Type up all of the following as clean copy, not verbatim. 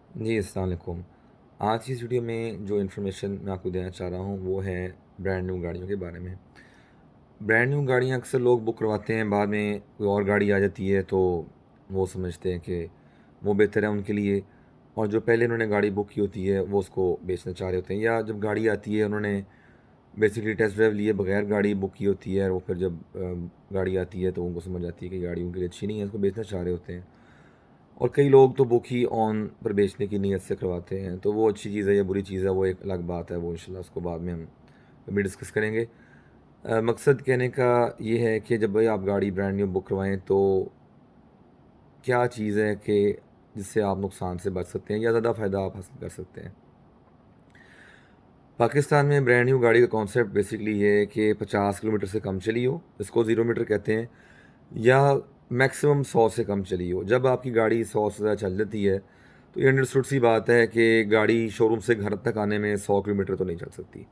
जी, अस्सलाम वालेकुम। आज की इस वीडियो में जो इन्फॉर्मेशन मैं आपको देना चाह रहा हूँ, वो है ब्रांड न्यू गाड़ियों के बारे में। ब्रांड न्यू गाड़ियाँ अक्सर लोग बुक करवाते हैं, बाद में कोई और गाड़ी आ जाती है, तो वो समझते हैं कि वो बेहतर है उनके लिए, और जो पहले उन्होंने गाड़ी बुक की होती है, वो उसको बेचना चाह रहे होते हैं। या जब गाड़ी आती है, उन्होंने बेसिकली टेस्ट ड्राइव लिए बगैर गाड़ी बुक की होती है, और वो फिर जब गाड़ी आती है, तो उनको समझ आती है कि गाड़ी उनके लिए अच्छी नहीं है, उसको बेचना चाह रहे होते हैं। और कई लोग तो बुक ही ऑन पर बेचने की नीयत से करवाते हैं, तो वो अच्छी चीज़ है या बुरी चीज़ है, वो एक अलग बात है, वो इंशाल्लाह उसको बाद में हम कभी डिस्कस करेंगे। मकसद कहने का ये है कि जब भाई आप गाड़ी ब्रांड न्यू बुक करवाएं, तो क्या चीज़ है कि जिससे आप नुकसान से बच सकते हैं या ज़्यादा फ़ायदा आप हासिल कर सकते हैं। पाकिस्तान में ब्रांड न्यू गाड़ी का कॉन्सेप्ट बेसिकली ये है कि 50 किलोमीटर से कम चली हो, इसको ज़ीरो मीटर कहते हैं, या मैक्सिमम 100 से कम चली हो। जब आपकी गाड़ी 100 से ज़्यादा चल जाती है, तो ये अंडरस्टूड सी बात है कि गाड़ी शोरूम से घर तक आने में 100 किलोमीटर तो नहीं चल सकती,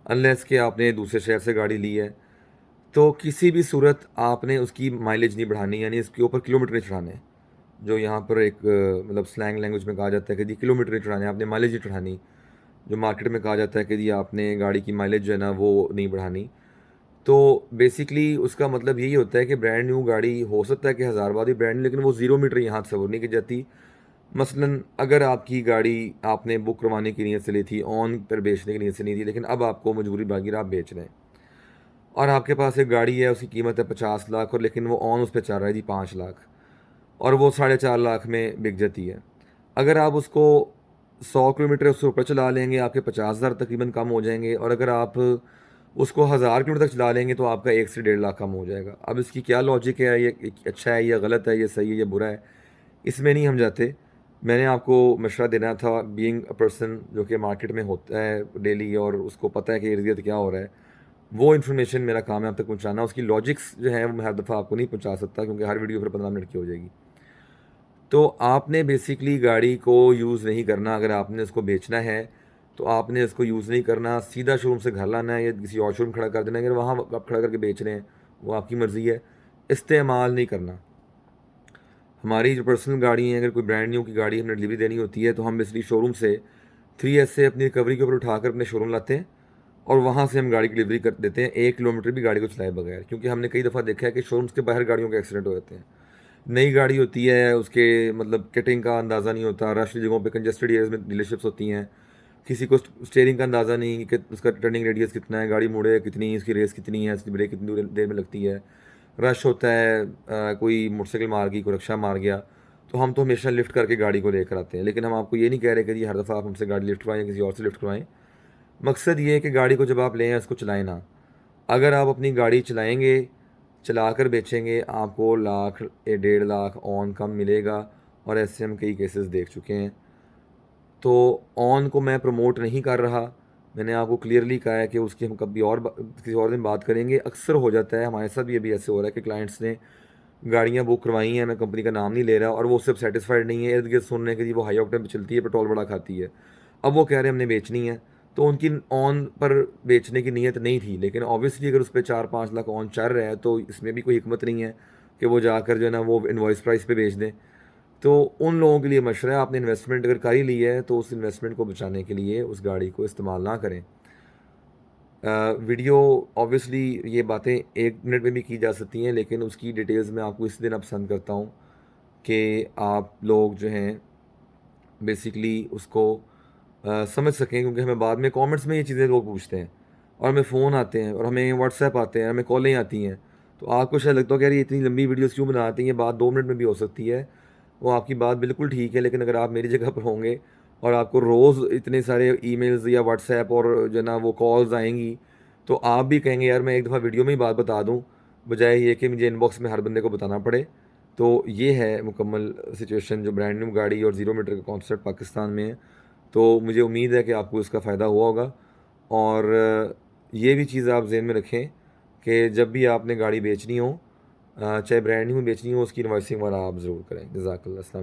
अनलेस कि आपने दूसरे शहर से गाड़ी ली है। तो किसी भी सूरत आपने उसकी माइलेज नहीं बढ़ानी, यानी इसके ऊपर किलोमीटर नहीं चढ़ाने। जो यहाँ पर एक मतलब स्लैंग लैंग्वेज में कहा जाता है कि जी किलोमीटर नहीं चढ़ाने, आपने माइलेज नहीं चढ़ानी। जो मार्केट में कहा जाता है कि जी आपने गाड़ी की माइलेज जो है ना वो नहीं बढ़ानी। तो बेसिकली उसका मतलब यही होता है कि ब्रांड न्यू गाड़ी हो सकता है कि हज़ार बार ही ब्रांड न्यू, लेकिन वो ज़ीरो मीटर यहाँ तस्वुर नहीं की जाती। मसलन अगर आपकी गाड़ी आपने बुक करवाने की नीयत से ली थी, ऑन पर बेचने की नीयत से नहीं थी, लेकिन अब आपको मजबूरी बागी आप बेच रहे हैं, और आपके पास एक गाड़ी है, उसकी कीमत है 50 लाख, और लेकिन वो ऑन उस पर चल रहा है जी 5 लाख, और वो 4.5 लाख में बिक जाती है। अगर आप उसको 100 किलोमीटर उससे ऊपर चला लेंगे, आपके 50,000 तकरीबन कम हो जाएंगे, और अगर आप उसको 1000 किलोमीटर तक चला लेंगे, तो आपका 1 से 1.5 लाख कम हो जाएगा। अब इसकी क्या लॉजिक है, ये अच्छा है या गलत है, ये सही है या बुरा है, इसमें नहीं हम जाते। मैंने आपको मशवरा देना था, बीइंग अ पर्सन जो कि मार्केट में होता है डेली, और उसको पता है कि इर्द गिर्द क्या हो रहा है, वो इन्फॉर्मेशन मेरा काम है आप तक पहुंचाना। उसकी लॉजिक्स जो है वो मैं हर दफ़ा आपको नहीं पहुंचा सकता, क्योंकि हर वीडियो फिर 15 मिनट की हो जाएगी। तो आपने बेसिकली गाड़ी को यूज़ नहीं करना। अगर आपने उसको बेचना है, तो आपने उसको यूज़ नहीं करना, सीधा शोरूम से घर लाना है या किसी और शोरूम खड़ा कर देना है। अगर वहाँ आप खड़ा करके बेच रहे हैं, वो आपकी मर्ज़ी है, इस्तेमाल नहीं करना। हमारी जो पर्सनल गाड़ी है, अगर कोई ब्रांड न्यू की गाड़ी हमने डिलीवरी देनी होती है, तो हम बेसिकली शोरूम से 3S से अपनी रिकवरी के ऊपर उठाकर अपने शोरूम लाते हैं, और वहाँ से हम गाड़ी की डिलीवरी कर देते हैं, 1 किलोमीटर भी गाड़ी को चलाए बगैर। क्योंकि हमने कई दफ़ा देखा है कि शोरूम्स के बाहर गाड़ियों के एक्सीडेंट हो जाते हैं। नई गाड़ी होती है, उसके मतलब किटिंग का अंदाज़ा नहीं होता, रश जगहों पे कंजेस्टेड एरियाज़ में डीलरशिप्स होती हैं, किसी को स्टीयरिंग का अंदाज़ा नहीं कि उसका टर्निंग रेडियस कितना है, गाड़ी मुड़े कितनी, इसकी रेस कितनी है, इसकी ब्रेक कितनी देर में लगती है। रश होता है, कोई मोटरसाइकिल मार गई, कोई रिक्शा मार गया, तो हम तो हमेशा लिफ्ट करके गाड़ी को लेकर आते हैं। लेकिन हम आपको ये नहीं कह रहे कि जी हर दफ़ा आप हमसे गाड़ी लिफ्ट करवाएं या किसी और से लिफ्ट करवाएं। मकसद ये है कि गाड़ी को जब आप लें, उसको चलाएं ना। अगर आप अपनी गाड़ी चलाएंगे, चलाकर बेचेंगे, आपको लाख या 1.5 लाख ऑन कम मिलेगा, और ऐसे हम कई केसेस देख चुके हैं। तो ऑन को मैं प्रमोट नहीं कर रहा, मैंने आपको क्लियरली कहा है कि उसकी हम कभी और किसी और दिन बात करेंगे। अक्सर हो जाता है, हमारे साथ भी अभी ऐसे हो रहा है कि क्लाइंट्स ने गाड़ियाँ बुक करवाई हैं, मैं कंपनी का नाम नहीं ले रहा, और वो सिर्फ सेटिस्फाइड नहीं है, इर्द गिर्द सुन रहे हैं कि जी वो हाई ऑक्टेन पे चलती है, पेट्रोल बड़ा खाती है। अब वो कह रहे हैं हमने बेचनी है, तो उनकी ऑन पर बेचने की नीयत नहीं थी, लेकिन ऑब्वियसली अगर उस पर 4-5 लाख ऑन चल रहा है, तो इसमें भी कोई हिकमत नहीं है कि वो जाकर जो है ना वो इनवॉइस प्राइस पे बेच दें। तो उन लोगों के लिए मशवरा है, आपने इन्वेस्टमेंट अगर कर ही ली है, तो उस इन्वेस्टमेंट को बचाने के लिए उस गाड़ी को इस्तेमाल ना करें। वीडियो ऑब्वियसली ये बातें 1 मिनट में भी की जा सकती हैं, लेकिन उसकी डिटेल्स मैं आपको इस देना पसंद करता हूँ कि आप लोग जो हैं बेसिकली उसको समझ सकें, क्योंकि हमें बाद में कमेंट्स में ये चीज़ें लोग पूछते हैं, और हमें फ़ोन आते हैं, और हमें व्हाट्सएप आते हैं, हमें कॉलें आती हैं। तो आपको शायद लगता हो कि यार ये इतनी लंबी वीडियोस क्यों बनाते हैं, ये बात 2 मिनट में भी हो सकती है। वो आपकी बात बिल्कुल ठीक है, लेकिन अगर आप मेरी जगह पर होंगे और आपको रोज़ इतने सारे ईमेल्स या व्हाट्सएप और जो है ना वो कॉल्स आएंगी, तो आप भी कहेंगे यार मैं एक दफ़ा वीडियो में ही बात बता दूं, बजाय ये कि मुझे इनबॉक्स में हर बंदे को बताना पड़े। तो ये है मुकम्मल सिचुएशन जो ब्रांड न्यू गाड़ी और ज़ीरो मीटर का कॉन्सेप्ट पाकिस्तान में है। तो मुझे उम्मीद है कि आपको इसका फ़ायदा हुआ होगा, और ये भी चीज़ आप ज़हन में रखें कि जब भी आपने गाड़ी बेचनी हो, चाहे ब्रांड न्यू बेचनी हो, उसकी इनवॉइसिंग वाला आप ज़रूर करें। जज़ाकल्लाह। अस्सलाम।